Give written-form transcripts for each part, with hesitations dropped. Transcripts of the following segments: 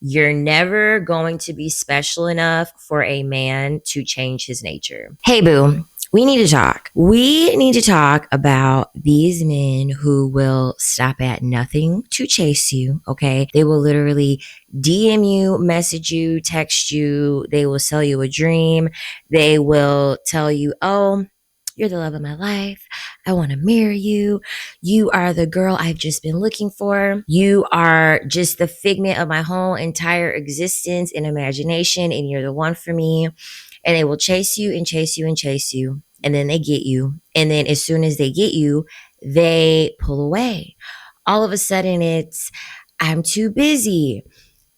You're never going to be special enough for a man to change his nature. Hey, boo. We need to talk. We need to talk about these men who will stop at nothing to chase you, okay? They will literally DM you, message you, text you. They will sell you a dream. They will tell you, oh, you're the love of my life. I want to marry you. You are the girl I've just been looking for. You are just the figment of my whole entire existence and imagination, and you're the one for me. And they will chase you and chase you and chase you. And then they get you. And then as soon as they get you, they pull away. All of a sudden, it's, I'm too busy.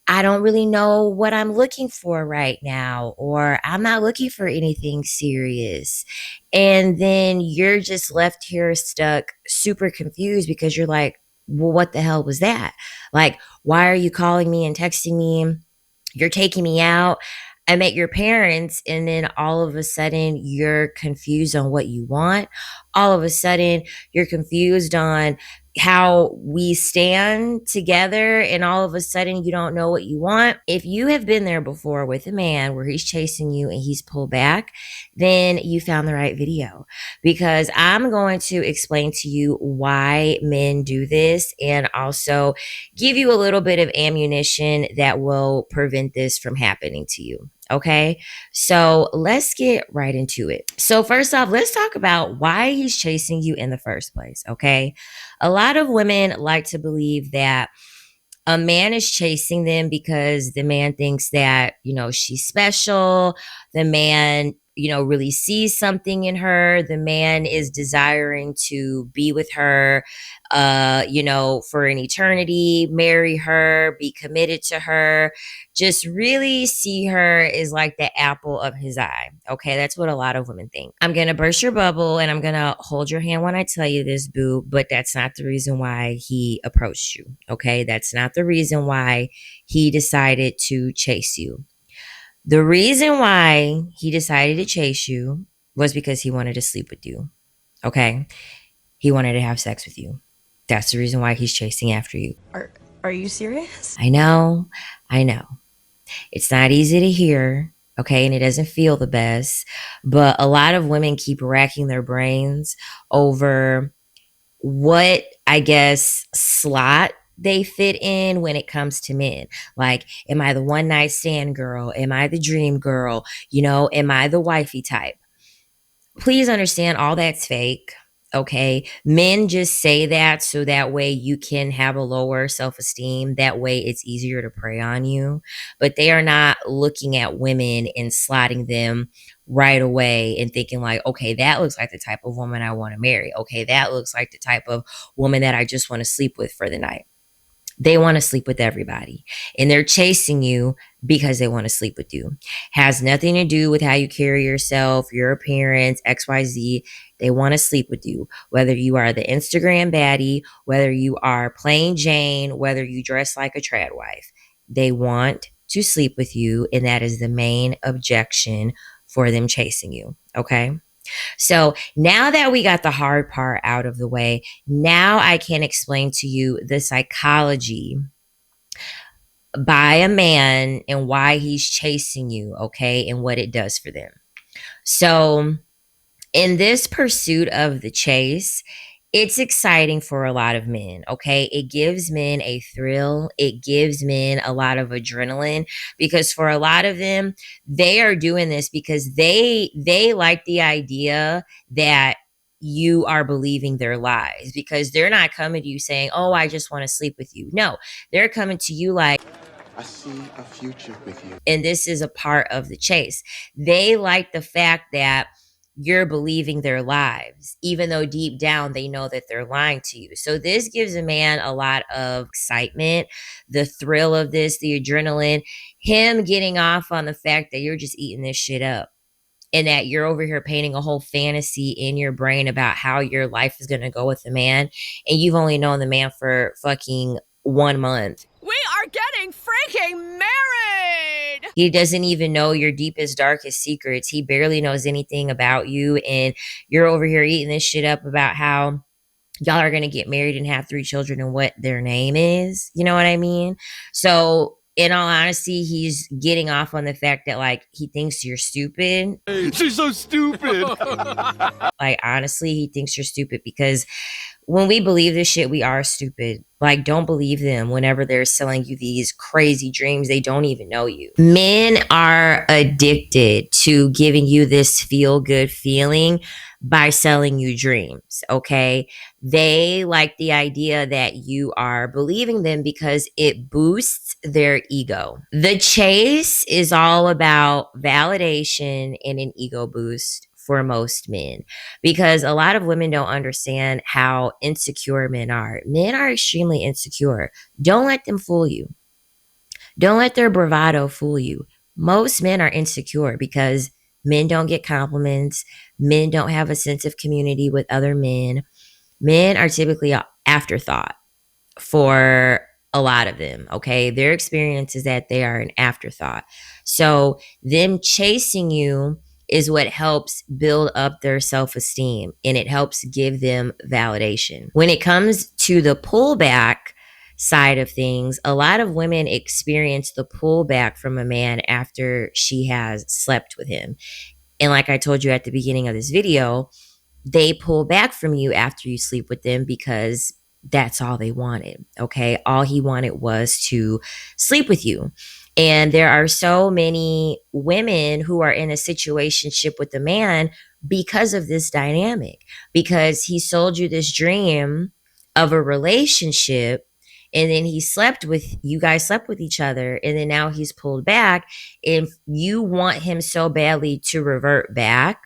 I don't really know what I'm looking for right now, or I'm not looking for anything serious. And then you're just left here stuck, super confused because you're like, well, what the hell was that? Like, why are you calling me and texting me? You're taking me out. I met your parents, and then all of a sudden you're confused on what you want. All of a sudden you're confused on how we stand together, and all of a sudden you don't know what you want. If you have been there before with a man where he's chasing you and he's pulled back, then you found the right video, because I'm going to explain to you why men do this and also give you a little bit of ammunition that will prevent this from happening to you. Okay, so let's get right into it. So, first off, let's talk about why he's chasing you in the first place. Okay, a lot of women like to believe that a man is chasing them because the man thinks that, she's special. The man, really sees something in her. The man is desiring to be with her, for an eternity, marry her, be committed to her, just really see her as like the apple of his eye. Okay, that's what a lot of women think. I'm going to burst your bubble and I'm going to hold your hand when I tell you this, boo, but that's not the reason why he approached you. Okay, that's not the reason why he decided to chase you. The reason why he decided to chase you was because he wanted to sleep with you. Okay, he wanted to have sex with you. That's the reason why he's chasing after you. Are you serious? I know. It's not easy to hear, okay, and it doesn't feel the best, but a lot of women keep racking their brains over what, I guess, slot they fit in when it comes to men. Like, am I the one night stand girl? Am I the dream girl? Am I the wifey type? Please understand, all that's fake. Okay. Men just say that so that way you can have a lower self esteem. That way it's easier to prey on you. But they are not looking at women and slotting them right away and thinking, like, okay, that looks like the type of woman I want to marry. Okay, that looks like the type of woman that I just want to sleep with for the night. They want to sleep with everybody, and they're chasing you because they want to sleep with you. Has nothing to do with how you carry yourself, your appearance, XYZ. They want to sleep with you, whether you are the Instagram baddie, whether you are plain Jane, whether you dress like a trad wife. They want to sleep with you, and that is the main objection for them chasing you. Okay. So now that we got the hard part out of the way, now I can explain to you the psychology by a man and why he's chasing you, okay, and what it does for them. So, in this pursuit of the chase, it's exciting for a lot of men, okay? It gives men a thrill. It gives men a lot of adrenaline, because for a lot of them, they are doing this because they like the idea that you are believing their lies, because they're not coming to you saying, "Oh, I just want to sleep with you." No, they're coming to you like, I see a future with you. and this is a part of the chase. They like the fact that you're believing their lives, even though deep down they know that they're lying to you. So this gives a man a lot of excitement, the thrill of this, the adrenaline, him getting off on the fact that you're just eating this shit up, and that you're over here painting a whole fantasy in your brain about how your life is going to go with the man, and you've only known the man for fucking 1 month. We are getting freaking married! He doesn't even know your deepest, darkest secrets. He barely knows anything about you. And you're over here eating this shit up about how y'all are going to get married and have 3 children and what their name is. You know what I mean? So In all honesty, he's getting off on the fact that like he thinks you're stupid. She's so stupid. Like honestly, he thinks you're stupid because when we believe this shit, we are stupid. Like, don't believe them whenever they're selling you these crazy dreams. They don't even know you. Men are addicted to giving you this feel good feeling by selling you dreams. Okay. They like the idea that you are believing them because it boosts their ego. The chase is all about validation and an ego boost for most men, because a lot of women don't understand how insecure men are. Men are extremely insecure. Don't let them fool you. Don't let their bravado fool you. Most men are insecure because men don't get compliments. Men don't have a sense of community with other men. Men are typically an afterthought for a lot of them. Okay. Their experience is that they are an afterthought. So, them chasing you is what helps build up their self esteem, and it helps give them validation. When it comes to the pullback side of things, a lot of women experience the pullback from a man after she has slept with him. And like I told you at the beginning of this video, they pull back from you after you sleep with them because that's all they wanted. Okay. All he wanted was to sleep with you. And there are so many women who are in a situationship with a man because of this dynamic, because he sold you this dream of a relationship. And then he slept with you guys, slept with each other. And then now he's pulled back. And you want him so badly to revert back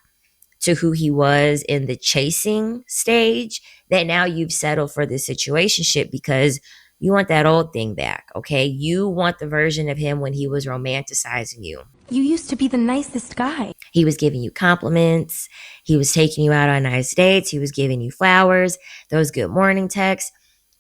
to who he was in the chasing stage that now you've settled for this situationship because you want that old thing back. Okay. You want the version of him when he was romanticizing you. You used to be the nicest guy. He was giving you compliments. He was taking you out on nice dates. He was giving you flowers, those good morning texts.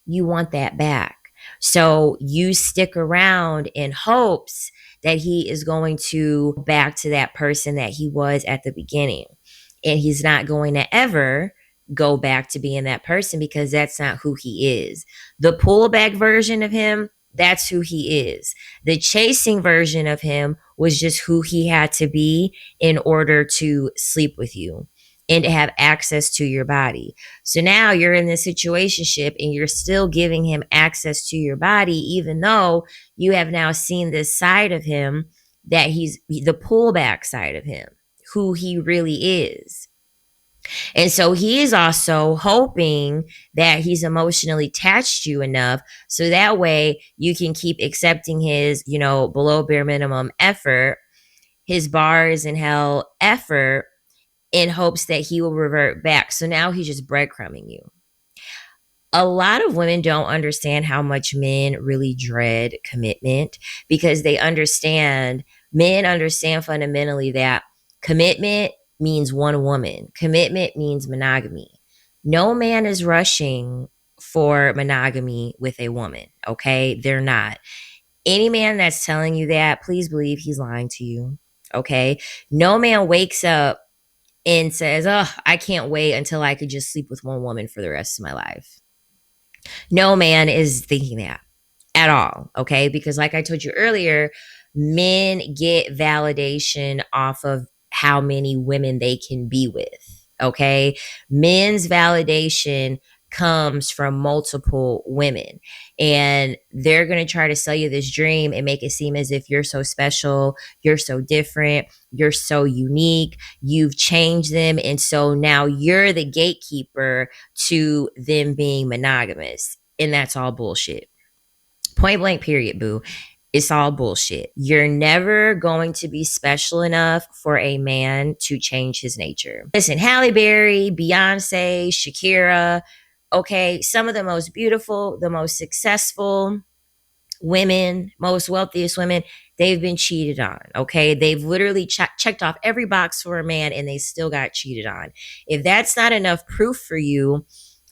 You want that back. So you stick around in hopes that he is going to go back to that person that he was at the beginning. And he's not going to ever go back to being that person because that's not who he is. The pullback version of him, that's who he is. The chasing version of him was just who he had to be in order to sleep with you and to have access to your body. So now you're in this situationship and you're still giving him access to your body, even though you have now seen this side of him, that he's the pullback side of him, who he really is. And so he is also hoping that he's emotionally attached to you enough so that way you can keep accepting his, below bare minimum effort, his bars in hell effort, in hopes that he will revert back. So now he's just breadcrumbing you. A lot of women don't understand how much men really dread commitment because men understand fundamentally that commitment means one woman. Commitment means monogamy. No man is rushing for monogamy with a woman, okay? They're not. Any man that's telling you that, please believe he's lying to you, okay? No man wakes up and says, oh, I can't wait until I could just sleep with one woman for the rest of my life. No man is thinking that at all, okay? Because like I told you earlier, men get validation off of how many women they can be with, okay? Men's validation comes from multiple women, and they're going to try to sell you this dream and make it seem as if you're so special, you're so different, you're so unique, you've changed them, and so now you're the gatekeeper to them being monogamous. And that's all bullshit. Point blank, period, boo. It's all bullshit. You're never going to be special enough for a man to change his nature. Listen, Halle Berry, Beyonce, Shakira, okay, some of the most beautiful, the most successful women, most wealthiest women, they've been cheated on, okay? They've literally checked off every box for a man and they still got cheated on. If that's not enough proof for you,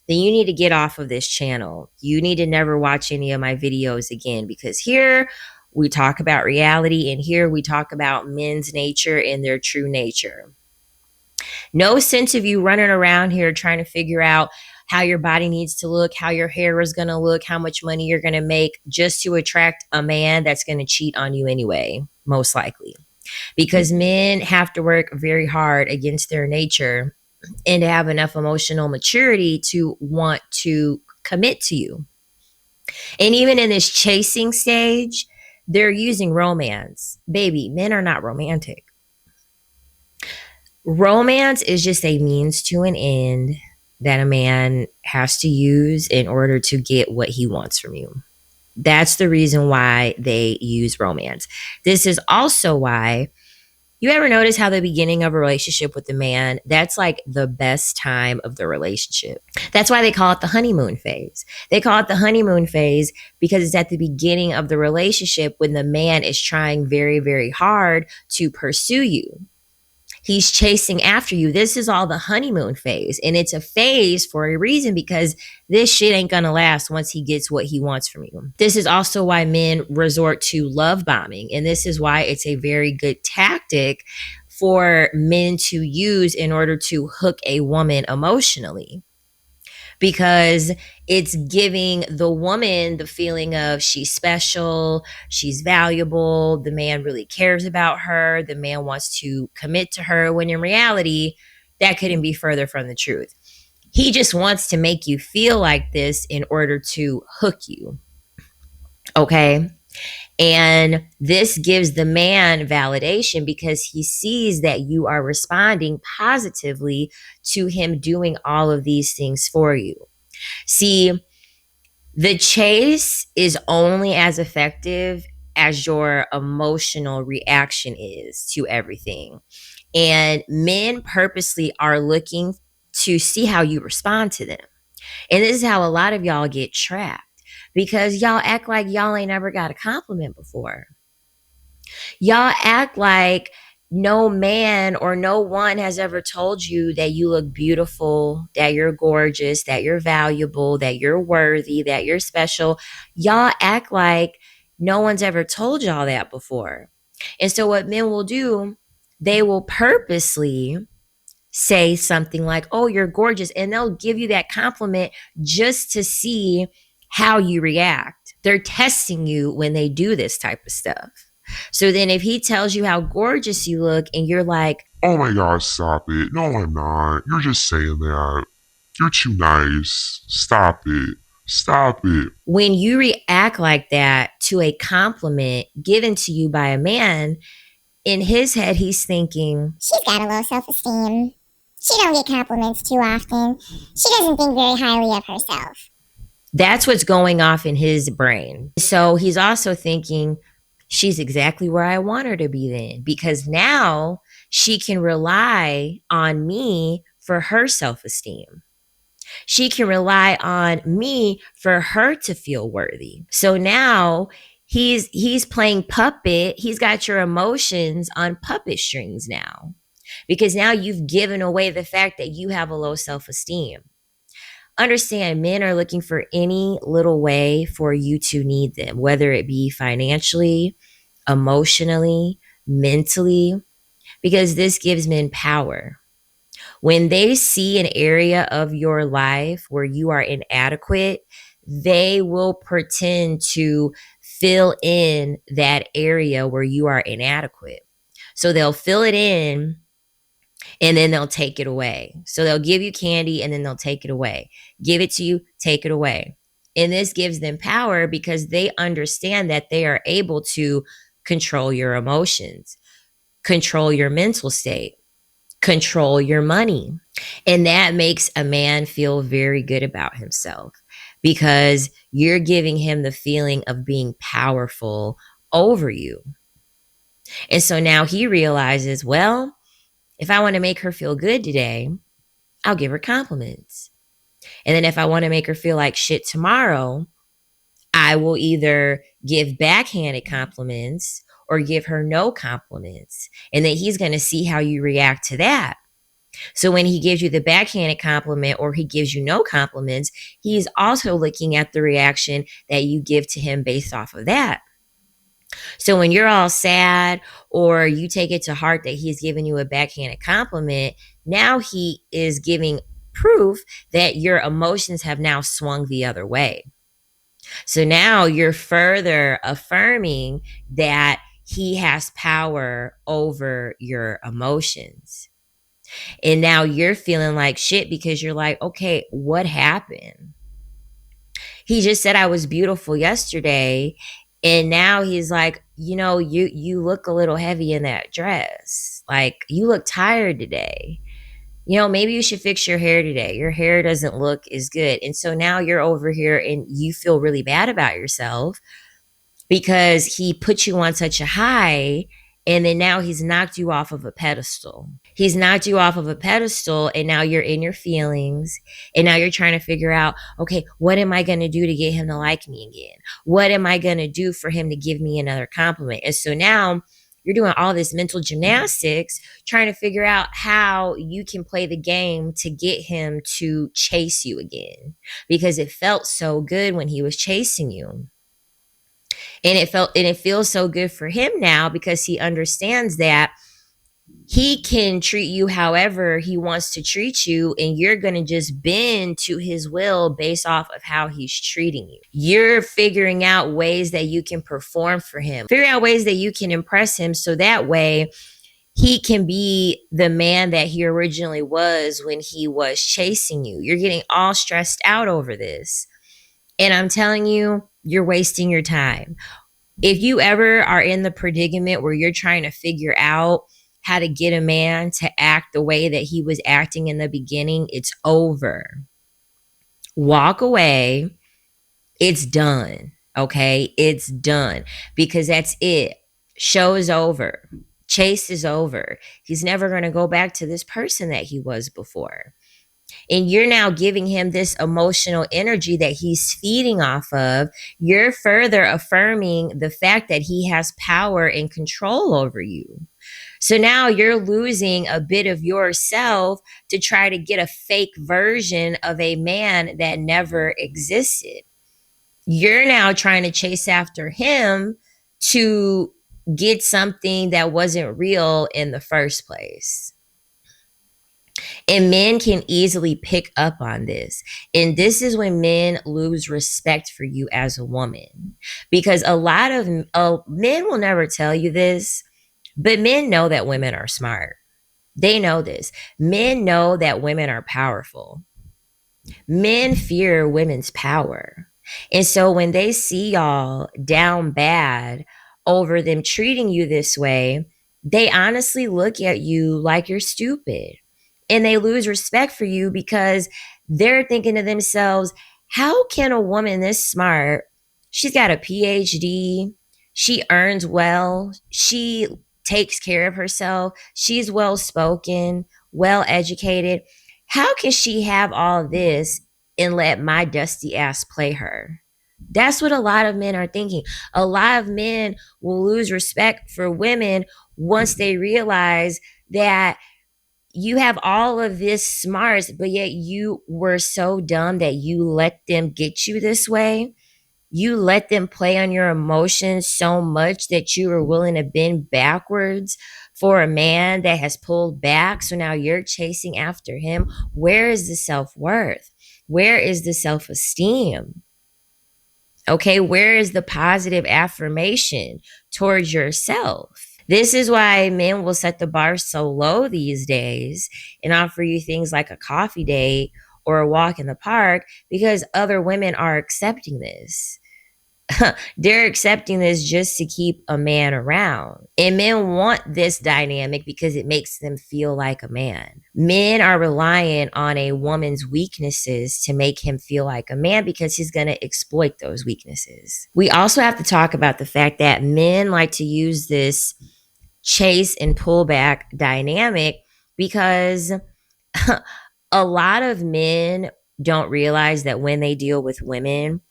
then you need to get off of this channel. You need to never watch any of my videos again, because here we talk about reality and here we talk about men's nature and their true nature. No sense of you running around here trying to figure out how your body needs to look, how your hair is going to look, how much money you're going to make just to attract a man that's going to cheat on you anyway, most likely. Because men have to work very hard against their nature and to have enough emotional maturity to want to commit to you. And even in this chasing stage, they're using romance. Baby, men are not romantic. Romance is just a means to an end that a man has to use in order to get what he wants from you. That's the reason why they use romance. This is also why you ever notice how the beginning of a relationship with a man, that's like the best time of the relationship. That's why they call it the honeymoon phase. They call it the honeymoon phase because it's at the beginning of the relationship when the man is trying very, very hard to pursue you. He's chasing after you. This is all the honeymoon phase. And it's a phase for a reason because this shit ain't gonna last once he gets what he wants from you. This is also why men resort to love bombing. And this is why it's a very good tactic for men to use in order to hook a woman emotionally. Because it's giving the woman the feeling of she's special, she's valuable, the man really cares about her, the man wants to commit to her, when in reality, that couldn't be further from the truth. He just wants to make you feel like this in order to hook you. Okay? And this gives the man validation because he sees that you are responding positively to him doing all of these things for you. See, the chase is only as effective as your emotional reaction is to everything. And men purposely are looking to see how you respond to them. And this is how a lot of y'all get trapped because y'all act like y'all ain't never got a compliment before. Y'all act like no man or no one has ever told you that you look beautiful, that you're gorgeous, that you're valuable, that you're worthy, that you're special. Y'all act like no one's ever told y'all that before. And so what men will do, they will purposely say something like, oh, you're gorgeous. And they'll give you that compliment just to see how you react. They're testing you when they do this type of stuff. So then if he tells you how gorgeous you look and you're like, oh my gosh, stop it. No, I'm not. You're just saying that. You're too nice. Stop it. Stop it. When you react like that to a compliment given to you by a man, in his head, he's thinking, she's got a low self-esteem. She don't get compliments too often. She doesn't think very highly of herself. That's what's going off in his brain. So he's also thinking, she's exactly where I want her to be then, because now she can rely on me for her self-esteem. She can rely on me for her to feel worthy. So now he's playing puppet. He's got your emotions on puppet strings now, because now you've given away the fact that you have a low self-esteem. Understand, men are looking for any little way for you to need them, whether it be financially, emotionally, mentally, because this gives men power. When they see an area of your life where you are inadequate, they will pretend to fill in that area where you are inadequate. So they'll fill it in and then they'll take it away. So they'll give you candy and then they'll take it away. Give it to you, take it away. And this gives them power because they understand that they are able to control your emotions, control your mental state, control your money. And that makes a man feel very good about himself because you're giving him the feeling of being powerful over you. And so now he realizes, well, if I want to make her feel good today, I'll give her compliments. And then if I want to make her feel like shit tomorrow, I will either give backhanded compliments or give her no compliments. And then he's going to see how you react to that. So when he gives you the backhanded compliment or he gives you no compliments, he's also looking at the reaction that you give to him based off of that. So when you're all sad or you take it to heart that he's giving you a backhanded compliment, now he is giving proof that your emotions have now swung the other way. So now you're further affirming that he has power over your emotions. And now you're feeling like shit because you're like, okay, what happened? He just said I was beautiful yesterday. And now he's like, you look a little heavy in that dress. Like, you look tired today. Maybe you should fix your hair today. Your hair doesn't look as good. And so now you're over here and you feel really bad about yourself because he put you on such a high, and then now he's knocked you off of a pedestal. He's knocked you off of a pedestal, and now you're in your feelings, and now you're trying to figure out, okay, what am I going to do to get him to like me again? What am I going to do for him to give me another compliment? And so now you're doing all this mental gymnastics, trying to figure out how you can play the game to get him to chase you again, because it felt so good when he was chasing you. And it feels so good for him now because he understands that he can treat you however he wants to treat you, and you're going to just bend to his will based off of how he's treating you. You're figuring out ways that you can perform for him, figure out ways that you can impress him, so that way he can be the man that he originally was when he was chasing you. You're getting all stressed out over this. And I'm telling you, you're wasting your time. If you ever are in the predicament where you're trying to figure out how to get a man to act the way that he was acting in the beginning, it's over. Walk away. It's done. Okay? It's done. Because that's it. Show is over. Chase is over. He's never going to go back to this person that he was before. And you're now giving him this emotional energy that he's feeding off of. You're further affirming the fact that he has power and control over you. So now you're losing a bit of yourself to try to get a fake version of a man that never existed. You're now trying to chase after him to get something that wasn't real in the first place. And men can easily pick up on this. And this is when men lose respect for you as a woman. Because a lot of men will never tell you this, but men know that women are smart. They know this. Men know that women are powerful. Men fear women's power. And so when they see y'all down bad over them treating you this way, they honestly look at you like you're stupid. And they lose respect for you because they're thinking to themselves, how can a woman this smart, she's got a PhD, she earns well, she takes care of herself, she's well-spoken, well-educated. How can she have all this and let my dusty ass play her? That's what a lot of men are thinking. A lot of men will lose respect for women once they realize that you have all of this smarts, but yet you were so dumb that you let them get you this way. You let them play on your emotions so much that you were willing to bend backwards for a man that has pulled back. So now you're chasing after him. Where is the self-worth? Where is the self-esteem? Okay, where is the positive affirmation towards yourself? This is why men will set the bar so low these days and offer you things like a coffee date or a walk in the park, because other women are accepting this. They're accepting this just to keep a man around. And men want this dynamic because it makes them feel like a man. Men are reliant on a woman's weaknesses to make him feel like a man because he's going to exploit those weaknesses. We also have to talk about the fact that men like to use this chase and pullback dynamic because a lot of men don't realize that when they deal with women,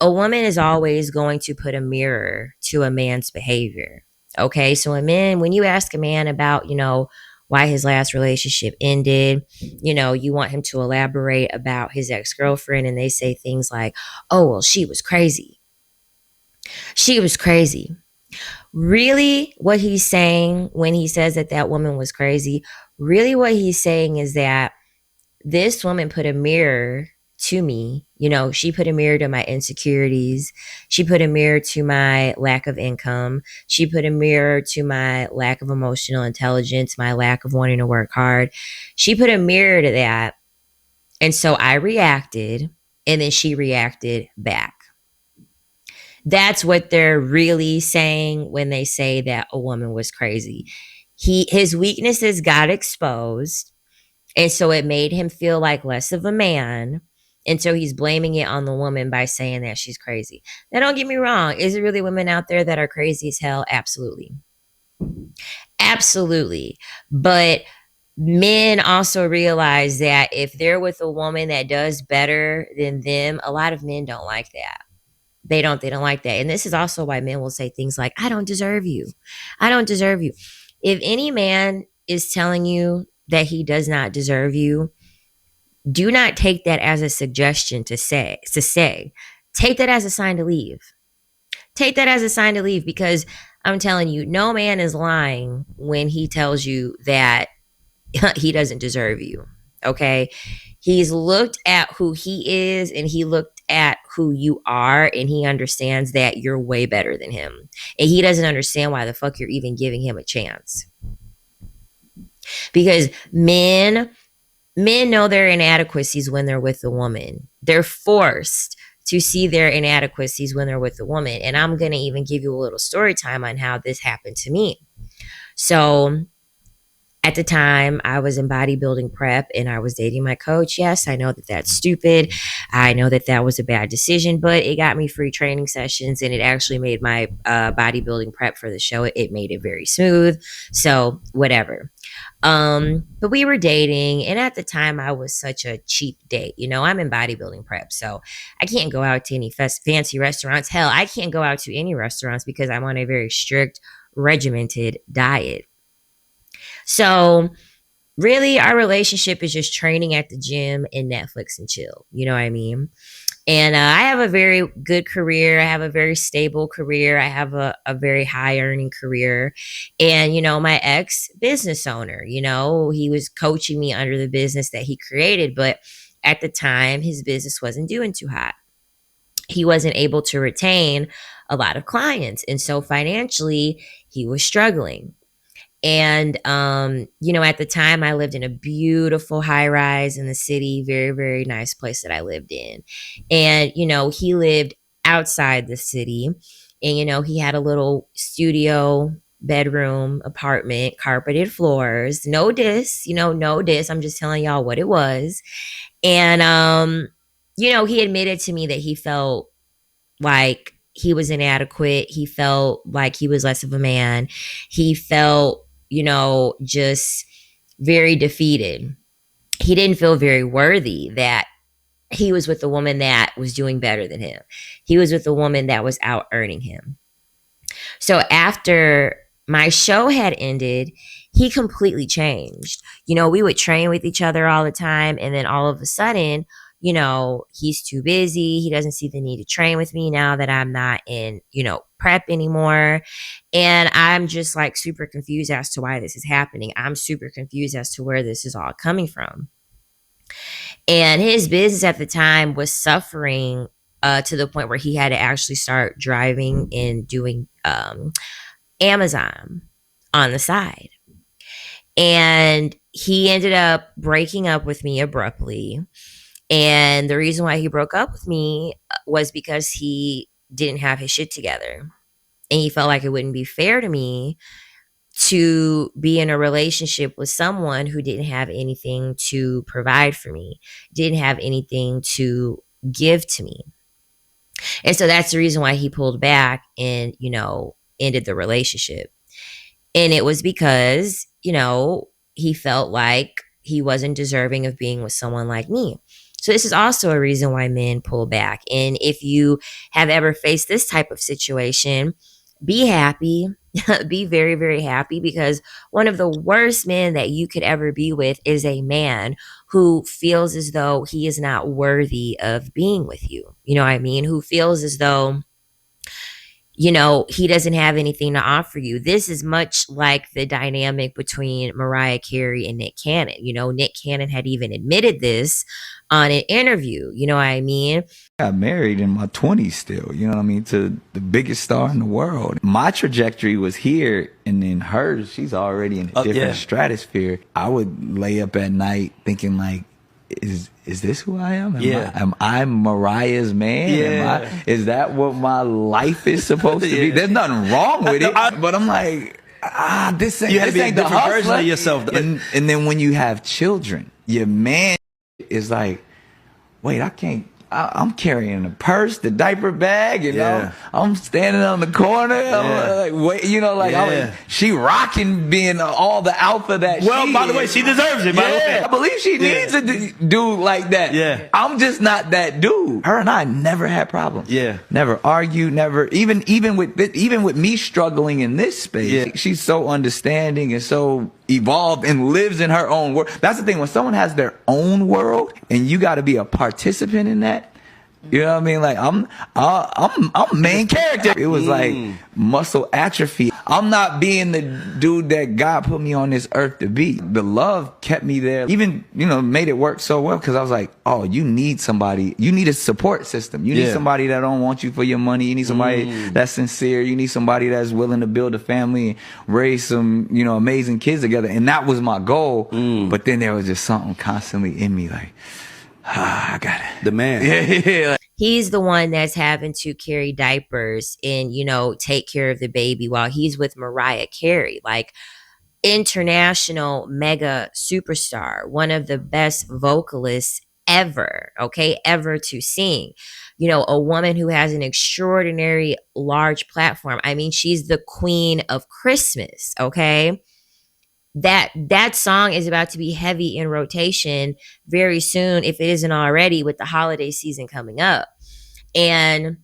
a woman is always going to put a mirror to a man's behavior. Okay, so when you ask a man about, why his last relationship ended, you want him to elaborate about his ex-girlfriend, and they say things like, oh, well, she was crazy. She was crazy. Really, what he's saying when he says that woman was crazy, really what he's saying is that this woman put a mirror to me. You know, she put a mirror to my insecurities. She put a mirror to my lack of income. She put a mirror to my lack of emotional intelligence, my lack of wanting to work hard. She put a mirror to that. And so I reacted, and then she reacted back. That's what they're really saying when they say that a woman was crazy. His weaknesses got exposed, and so it made him feel like less of a man. And so he's blaming it on the woman by saying that she's crazy. Now, don't get me wrong. Is there really women out there that are crazy as hell? Absolutely. Absolutely. But men also realize that if they're with a woman that does better than them, a lot of men don't like that. They don't like that. And this is also why men will say things like, I don't deserve you. I don't deserve you. If any man is telling you that he does not deserve you, do not take that as a suggestion to say. Take that as a sign to leave. Take that as a sign to leave, because I'm telling you, no man is lying when he tells you that he doesn't deserve you. Okay? He's looked at who he is, and he looked at who you are, and he understands that you're way better than him. And he doesn't understand why the fuck you're even giving him a chance. Because men know their inadequacies when they're with a woman. They're forced to see their inadequacies when they're with a woman. And I'm going to even give you a little story time on how this happened to me. So at the time, I was in bodybuilding prep and I was dating my coach. Yes, I know that that's stupid. I know that that was a bad decision, but it got me free training sessions, and it actually made my bodybuilding prep for the show. It made it very smooth. So whatever. But we were dating, and at the time I was such a cheap date. You know, I'm in bodybuilding prep, so I can't go out to any fancy restaurants. Hell, I can't go out to any restaurants because I'm on a very strict, regimented diet. So really, our relationship is just training at the gym and Netflix and chill. You know what I mean? And I have a very good career. I have a very stable career. I have a very high earning career. And, you know, my ex business owner, you know, he was coaching me under the business that he created. But at the time, his business wasn't doing too hot. He wasn't able to retain a lot of clients. And so financially, he was struggling. And, you know, at the time I lived in a beautiful high rise in the city, very, very nice place that I lived in. And, you know, he lived outside the city, and, you know, he had a little studio bedroom apartment, carpeted floors, no diss, you know, no diss. I'm just telling y'all what it was. And, you know, he admitted to me that he felt like he was inadequate. He felt like he was less of a man. He felt, you know, just very defeated. He didn't feel very worthy that he was with a woman that was doing better than him. He was with a woman that was out earning him. So after my show had ended, he completely changed. You know, we would train with each other all the time. And then all of a sudden, you know, he's too busy. He doesn't see the need to train with me now that I'm not in, you know, prep anymore. And I'm just like super confused as to why this is happening. I'm super confused as to where this is all coming from. And his business at the time was suffering to the point where he had to actually start driving and doing Amazon on the side. And he ended up breaking up with me abruptly. And the reason why he broke up with me was because he didn't have his shit together. And he felt like it wouldn't be fair to me to be in a relationship with someone who didn't have anything to provide for me, didn't have anything to give to me. And so that's the reason why he pulled back and, you know, ended the relationship. And it was because, you know, he felt like he wasn't deserving of being with someone like me. So this is also a reason why men pull back. And if you have ever faced this type of situation, be happy. Be very, very happy, because one of the worst men that you could ever be with is a man who feels as though he is not worthy of being with you. You know what I mean? Who feels as though he doesn't have anything to offer you. This is much like the dynamic between Mariah Carey and Nick Cannon. Nick Cannon had even admitted this on an interview. You know what I mean? Got married in my 20s still, you know what I mean, to the biggest star in the world. My trajectory was here, and then hers, she's already in a different stratosphere. I would lay up at night thinking like, is this who I am? Am I Mariah's man? Is that what my life is supposed to be? There's nothing wrong with it, but I'm like, this ain't, you had to be a ain't the different hustler. version of yourself. And then when you have children, your man is like, wait, I'm carrying a purse, the diaper bag, I'm standing on the corner. I'm like, wait, she rocking being all the alpha that she by the way, she deserves it. By the way. I believe she needs a dude like that. Yeah. I'm just not that dude. Her and I never had problems. Yeah. Never argued, never, even with me struggling in this space, she's so understanding and so evolved and lives in her own world. That's the thing. When someone has their own world and you got to be a participant in that, you know what I mean? Like I'm main character. It was like muscle atrophy. I'm not being the dude that God put me on this earth to be. The love kept me there. Even, made it work so well because I was like, oh, you need somebody. You need a support system. You need somebody that don't want you for your money. You need somebody that's sincere. You need somebody that's willing to build a family and raise some, amazing kids together. And that was my goal. But then there was just something constantly in me like, I got it. The man. Yeah. He's the one that's having to carry diapers and, take care of the baby while he's with Mariah Carey, like international mega superstar, one of the best vocalists ever to sing. A woman who has an extraordinary large platform. I mean, she's the queen of Christmas, okay? That song is about to be heavy in rotation very soon, if it isn't already, with the holiday season coming up. And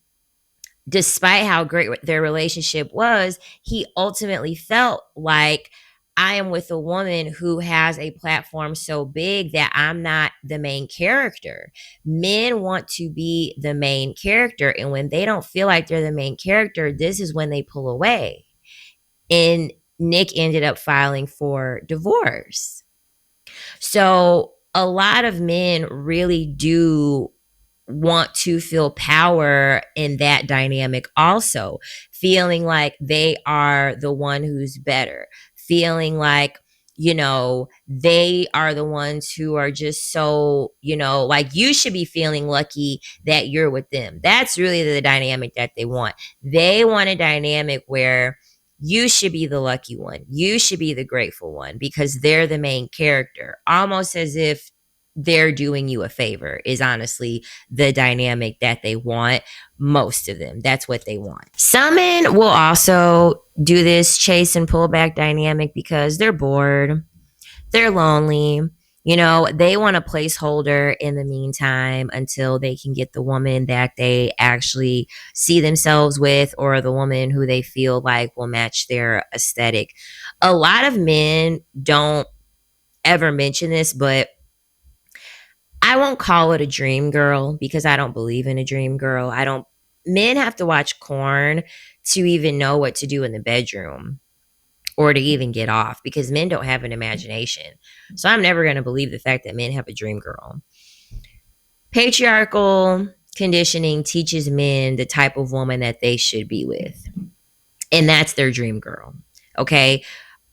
despite how great their relationship was, he ultimately felt like, I am with a woman who has a platform so big that I'm not the main character. Men want to be the main character, and when they don't feel like they're the main character, this is when they pull away. And Nick ended up filing for divorce. So a lot of men really do want to feel power in that dynamic also, feeling like they are the one who's better, feeling like, they are the ones who are just so, like you should be feeling lucky that you're with them. That's really the dynamic that they want. They want a dynamic where you should be the lucky one. You should be the grateful one because they're the main character, almost as if they're doing you a favor, is honestly the dynamic that they want. Most of them, that's what they want. Some men will also do this chase and pullback dynamic because they're bored, they're lonely. They want a placeholder in the meantime until they can get the woman that they actually see themselves with, or the woman who they feel like will match their aesthetic. A lot of men don't ever mention this, but I won't call it a dream girl because I don't believe in a dream girl. Men have to watch Korn to even know what to do in the bedroom or to even get off, because men don't have an imagination. So I'm never going to believe the fact that men have a dream girl. Patriarchal conditioning teaches men the type of woman that they should be with, and that's their dream girl. Okay?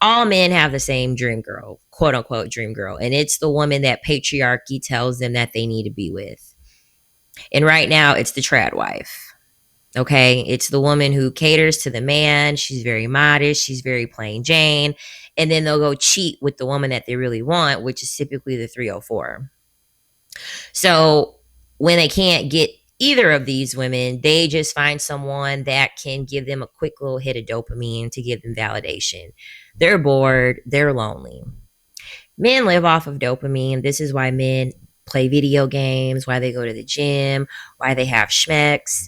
All men have the same dream girl, quote unquote dream girl, and it's the woman that patriarchy tells them that they need to be with. And right now, it's the trad wife. Okay, it's the woman who caters to the man. She's very modest. She's very plain Jane. And then they'll go cheat with the woman that they really want, which is typically the 304. So when they can't get either of these women, they just find someone that can give them a quick little hit of dopamine to give them validation. They're bored. They're lonely. Men live off of dopamine. This is why men play video games, why they go to the gym, why they have schmecks,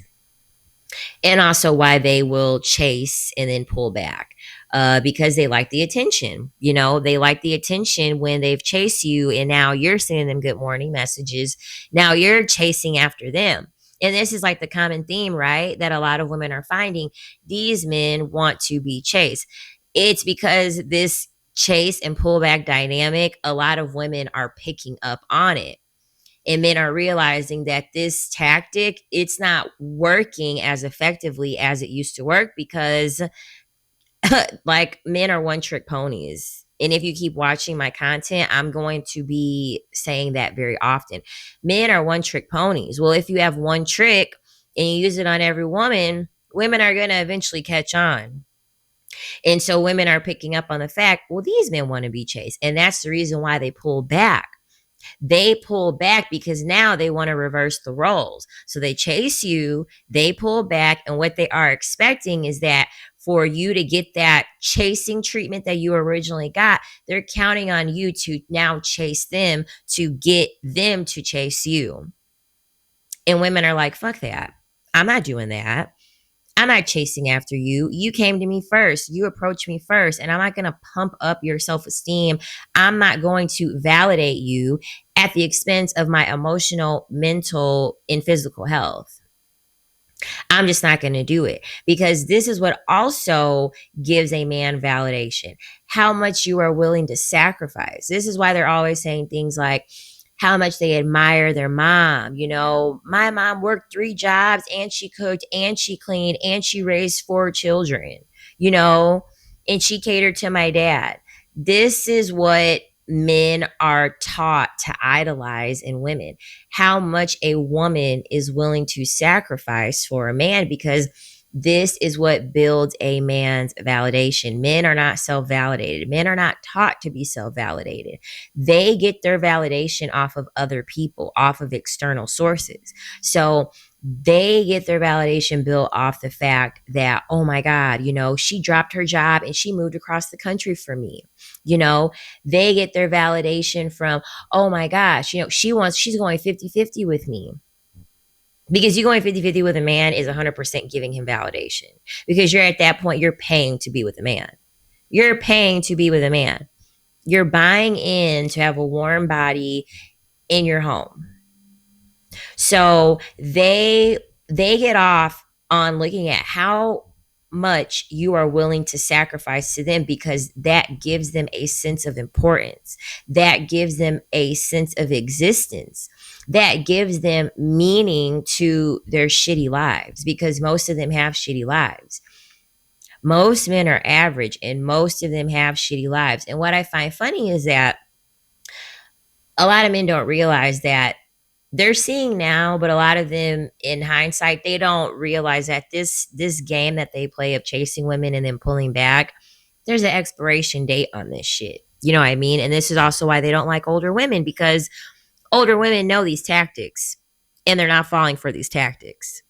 and also why they will chase and then pull back, because they like the attention. They like the attention when they've chased you and now you're sending them good morning messages. Now you're chasing after them. And this is like the common theme, right? That a lot of women are finding. These men want to be chased. It's because this chase and pullback dynamic, a lot of women are picking up on it. And men are realizing that this tactic, it's not working as effectively as it used to work because like men are one trick ponies. And if you keep watching my content, I'm going to be saying that very often. Men are one trick ponies. Well, if you have one trick and you use it on every woman, women are going to eventually catch on. And so women are picking up on the fact, well, these men want to be chased. And that's the reason why they pull back. They pull back because now they want to reverse the roles. So they chase you, they pull back, and what they are expecting is that for you to get that chasing treatment that you originally got, they're counting on you to now chase them to get them to chase you. And women are like, fuck that. I'm not doing that. I'm not chasing after you. You came to me first. You approached me first. And I'm not going to pump up your self esteem. I'm not going to validate you at the expense of my emotional, mental, and physical health. I'm just not going to do it because this is what also gives a man validation. How much you are willing to sacrifice. This is why they're always saying things like, how much they admire their mom. You know, my mom worked 3 jobs and she cooked and she cleaned and she raised 4 children, you know, and she catered to my dad. This is what men are taught to idolize in women, how much a woman is willing to sacrifice for a man, because this is what builds a man's validation. Men are not self-validated. Men are not taught to be self-validated. They get their validation off of other people, off of external sources. So they get their validation built off the fact that, oh my God, you know, she dropped her job and she moved across the country for me. You know, they get their validation from, oh my gosh, you know, she's going 50-50 with me. Because you going 50-50 with a man is 100% giving him validation. Because you're at that point, you're paying to be with a man. You're paying to be with a man. You're buying in to have a warm body in your home. So they get off on looking at how much you are willing to sacrifice to them, because that gives them a sense of importance. That gives them a sense of existence. That gives them meaning to their shitty lives, because most of them have shitty lives. Most men are average and most of them have shitty lives. And what I find funny is that a lot of men don't realize that they're seeing now, but a lot of them in hindsight, they don't realize that this game that they play of chasing women and then pulling back, there's an expiration date on this shit. You know what I mean? And this is also why they don't like older women, because older women know these tactics and they're not falling for these tactics.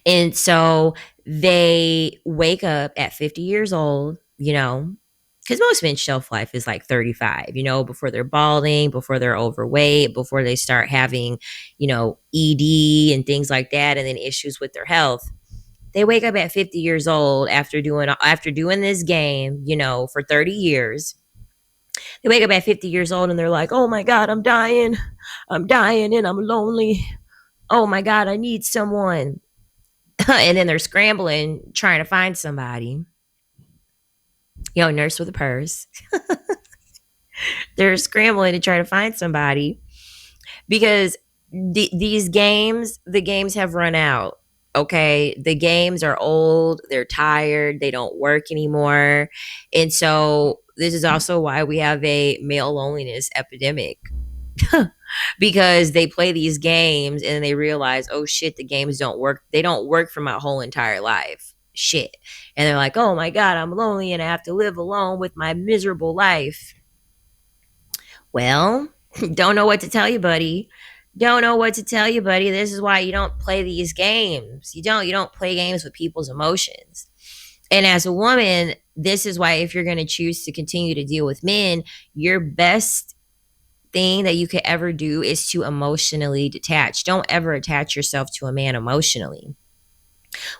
And so they wake up at 50 years old, you know, because most men's shelf life is like 35, you know, before they're balding, before they're overweight, before they start having, you know, ED and things like that, and then issues with their health. They wake up at 50 years old after doing this game, you know, for 30 years. They wake up at 50 years old and they're like, oh my God, I'm dying and I'm lonely. Oh my God, I need someone. And then they're scrambling, trying to find somebody. You know, nurse with a purse. They're scrambling to try to find somebody because these games, the games have run out. Okay. The games are old. They're tired. They don't work anymore. And so this is also why we have a male loneliness epidemic. Because they play these games and they realize, oh shit, the games don't work. They don't work for my whole entire life. Shit. And they're like, oh my God, I'm lonely and I have to live alone with my miserable life. Well, don't know what to tell you, buddy. Don't know what to tell you, buddy. This is why you don't play these games. You don't play games with people's emotions. And as a woman, this is why if you're going to choose to continue to deal with men, your best thing that you could ever do is to emotionally detach. Don't ever attach yourself to a man emotionally.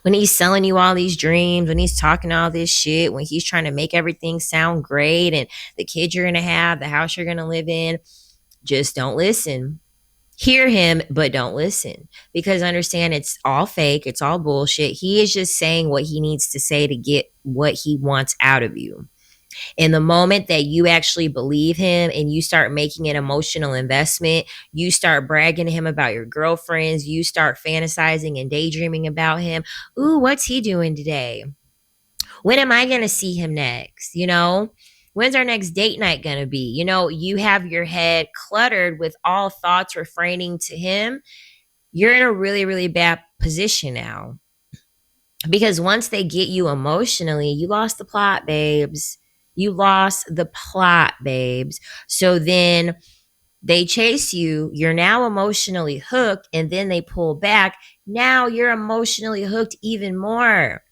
When he's selling you all these dreams, when he's talking all this shit, when he's trying to make everything sound great and the kids you're going to have, the house you're going to live in, just don't listen. Hear him, but don't listen, because understand it's all fake. It's all bullshit. He is just saying what he needs to say to get what he wants out of you. In the moment that you actually believe him and you start making an emotional investment, you start bragging to him about your girlfriends, you start fantasizing and daydreaming about him. Ooh, what's he doing today? When am I going to see him next? When's our next date night going to be? You have your head cluttered with all thoughts refraining to him. You're in a really, really bad position now. Because once they get you emotionally, you lost the plot, babes. You lost the plot, babes. So then they chase you. You're now emotionally hooked, and then they pull back. Now you're emotionally hooked even more.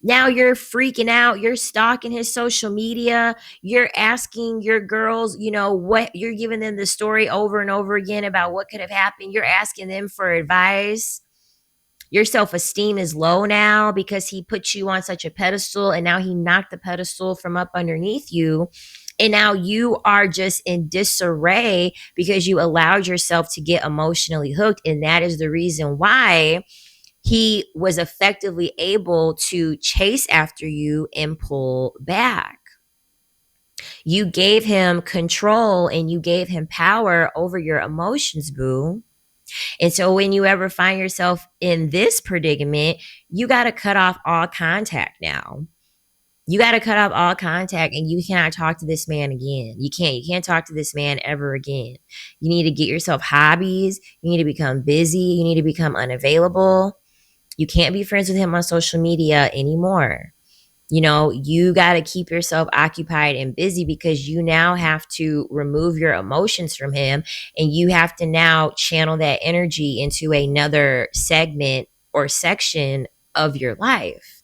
Now you're freaking out. You're stalking his social media. You're asking your girls, what you're giving them the story over and over again about what could have happened. You're asking them for advice. Your self-esteem is low now because he put you on such a pedestal, and now he knocked the pedestal from up underneath you. And now you are just in disarray because you allowed yourself to get emotionally hooked. And that is the reason why he was effectively able to chase after you and pull back. You gave him control and you gave him power over your emotions, boo. And so when you ever find yourself in this predicament, you got to cut off all contact now. You got to cut off all contact, and you cannot talk to this man again. You can't talk to this man ever again. You need to get yourself hobbies. You need to become busy. You need to become unavailable. You can't be friends with him on social media anymore. You got to keep yourself occupied and busy because you now have to remove your emotions from him, and you have to now channel that energy into another segment or section of your life.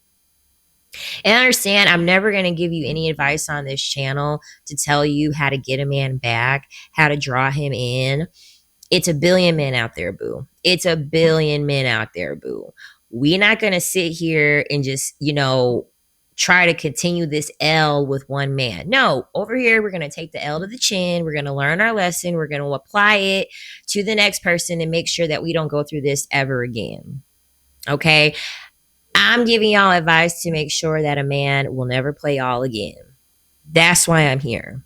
And understand, I'm never going to give you any advice on this channel to tell you how to get a man back, how to draw him in. It's a billion men out there, boo. It's a billion men out there, boo. We're not going to sit here and just, try to continue this L with one man. No, over here, we're going to take the L to the chin. We're going to learn our lesson. We're going to apply it to the next person and make sure that we don't go through this ever again. Okay? I'm giving y'all advice to make sure that a man will never play y'all again. That's why I'm here.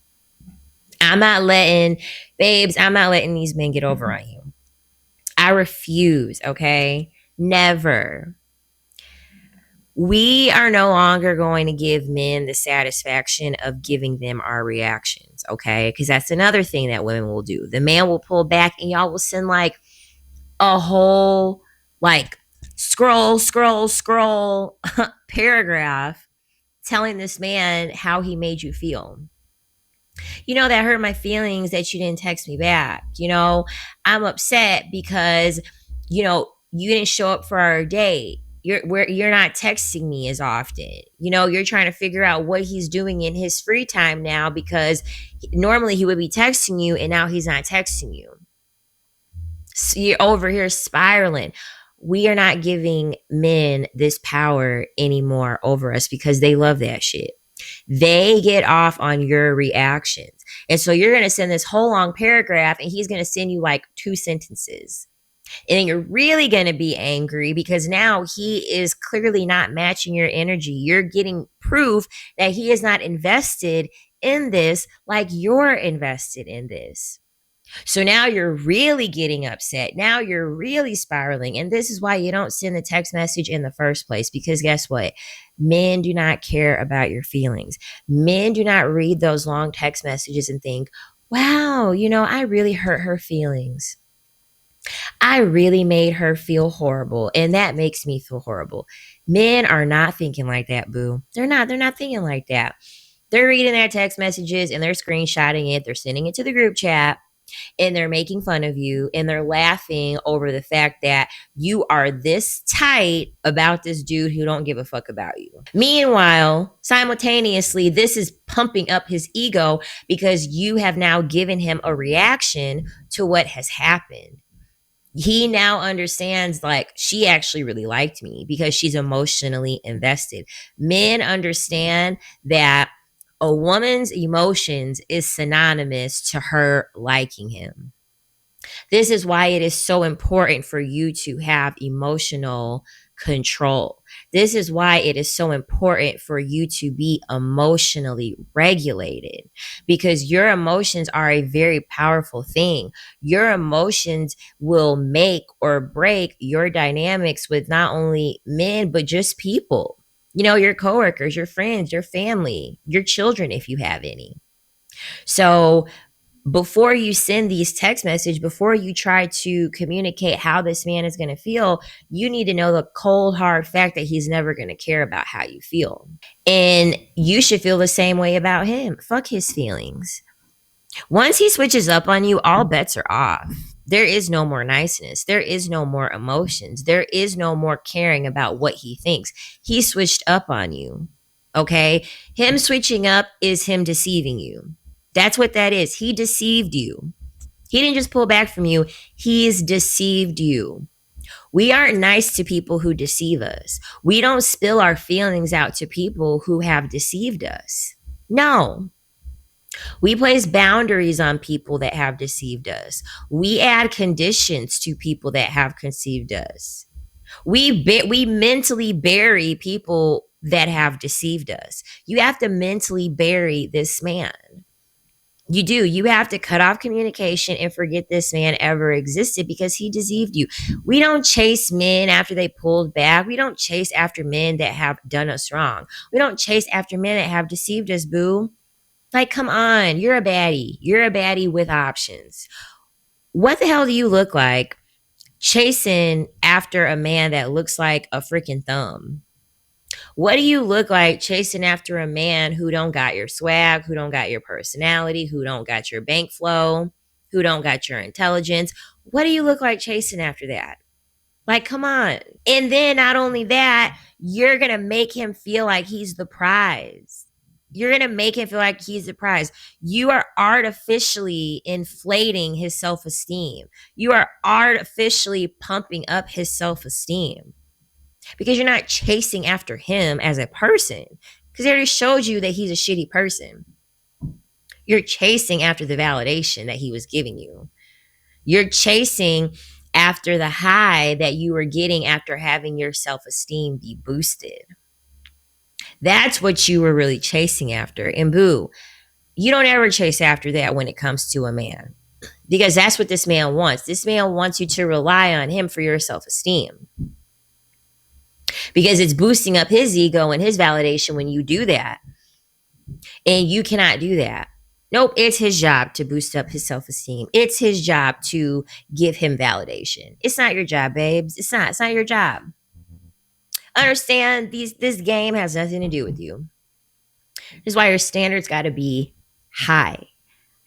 I'm not letting these men get over on you. I refuse, okay? Never. We are no longer going to give men the satisfaction of giving them our reactions, okay? Because that's another thing that women will do. The man will pull back and y'all will send like a whole scroll paragraph telling this man how he made you feel. That hurt my feelings that you didn't text me back. I'm upset because, you didn't show up for our date. You're not texting me as often. You're trying to figure out what he's doing in his free time now because normally he would be texting you and now he's not texting you. So you're over here spiraling. We are not giving men this power anymore over us because they love that shit. They get off on your reactions. And so you're going to send this whole long paragraph and he's going to send you like 2 sentences. And then you're really going to be angry because now he is clearly not matching your energy. You're getting proof that he is not invested in this like you're invested in this. So now you're really getting upset. Now you're really spiraling. And this is why you don't send the text message in the first place. Because guess what? Men do not care about your feelings. Men do not read those long text messages and think, wow, I really hurt her feelings. I really made her feel horrible. And that makes me feel horrible. Men are not thinking like that, boo. They're not thinking like that. They're reading their text messages and they're screenshotting it. They're sending it to the group chat. And they're making fun of you and they're laughing over the fact that you are this tight about this dude who don't give a fuck about you. Meanwhile, simultaneously, this is pumping up his ego because you have now given him a reaction to what has happened. He now understands she actually really liked me because she's emotionally invested. Men understand that a woman's emotions is synonymous to her liking him. This is why it is so important for you to have emotional control. This is why it is so important for you to be emotionally regulated, because your emotions are a very powerful thing. Your emotions will make or break your dynamics with not only men, but just people. You know, your coworkers, your friends, your family, your children, if you have any. So before you send these text messages, before you try to communicate how this man is going to feel, you need to know the cold hard fact that he's never going to care about how you feel. And you should feel the same way about him. Fuck his feelings. Once he switches up on you, all bets are off. There is no more niceness. There is no more emotions. There is no more caring about what he thinks. He switched up on you. Okay? Him switching up is him deceiving you. That's what that is. He deceived you. He didn't just pull back from you. He's deceived you. We aren't nice to people who deceive us. We don't spill our feelings out to people who have deceived us. No. We place boundaries on people that have deceived us. We add conditions to people that have conceived us. We mentally bury people that have deceived us. You have to mentally bury this man. You do. You have to cut off communication and forget this man ever existed because he deceived you. We don't chase men after they pulled back. We don't chase after men that have done us wrong. We don't chase after men that have deceived us, boo. Like, come on. You're a baddie. You're a baddie with options. What the hell do you look like chasing after a man that looks like a freaking thumb? What do you look like chasing after a man who don't got your swag, who don't got your personality, who don't got your bank flow, who don't got your intelligence? What do you look like chasing after that? Like, come on. And then not only that, you're going to make him feel like he's the prize. You're going to make him feel like he's the prize. You are artificially inflating his self-esteem. You are artificially pumping up his self-esteem. Because you're not chasing after him as a person. Because he already showed you that he's a shitty person. You're chasing after the validation that he was giving you. You're chasing after the high that you were getting after having your self-esteem be boosted. That's what you were really chasing after. And boo, you don't ever chase after that when it comes to a man. Because that's what this man wants. This man wants you to rely on him for your self-esteem. Because it's boosting up his ego and his validation when you do that. And you cannot do that. Nope, it's his job to boost up his self-esteem. It's his job to give him validation. It's not your job, babes. It's not your job. Understand, this game has nothing to do with you. This is why your standards got to be high.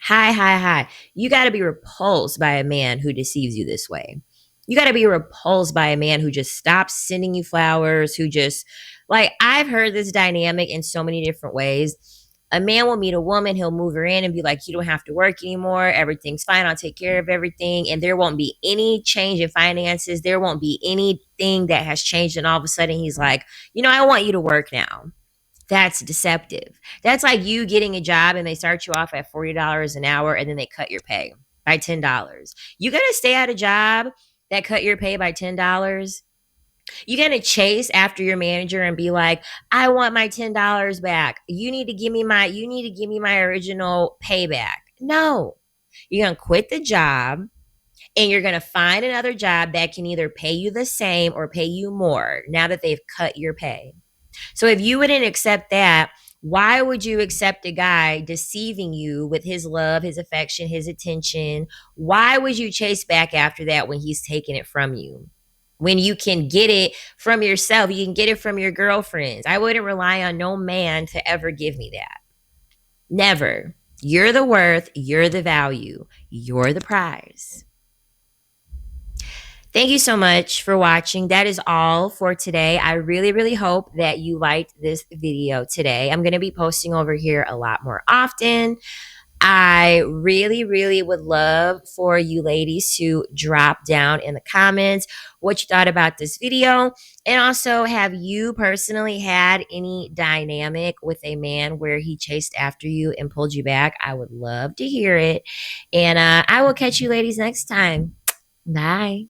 High. You got to be repulsed by a man who deceives you this way. You got to be repulsed by a man who just stops sending you flowers, who just, like, I've heard this dynamic in so many different ways. A man will meet a woman, he'll move her in and be like, you don't have to work anymore. Everything's fine. I'll take care of everything. And there won't be any change in finances. There won't be anything that has changed. And all of a sudden he's like, I want you to work now. That's deceptive. That's like you getting a job and they start you off at $40 an hour and then they cut your pay by $10. You got to stay at a job that cut your pay by $10. You're going to chase after your manager and be like, I want my $10 back. You need to give me my original pay back. No, you're going to quit the job and you're going to find another job that can either pay you the same or pay you more now that they've cut your pay. So if you wouldn't accept that, why would you accept a guy deceiving you with his love, his affection, his attention? Why would you chase back after that when he's taking it from you? When you can get it from yourself, you can get it from your girlfriends. I wouldn't rely on no man to ever give me that. Never. You're the worth, you're the value, you're the prize. Thank you so much for watching. That is all for today. I really, really hope that you liked this video today. I'm going to be posting over here a lot more often. I really, really would love for you ladies to drop down in the comments what you thought about this video. And also, have you personally had any dynamic with a man where he chased after you and pulled you back? I would love to hear it. And I will catch you ladies next time. Bye.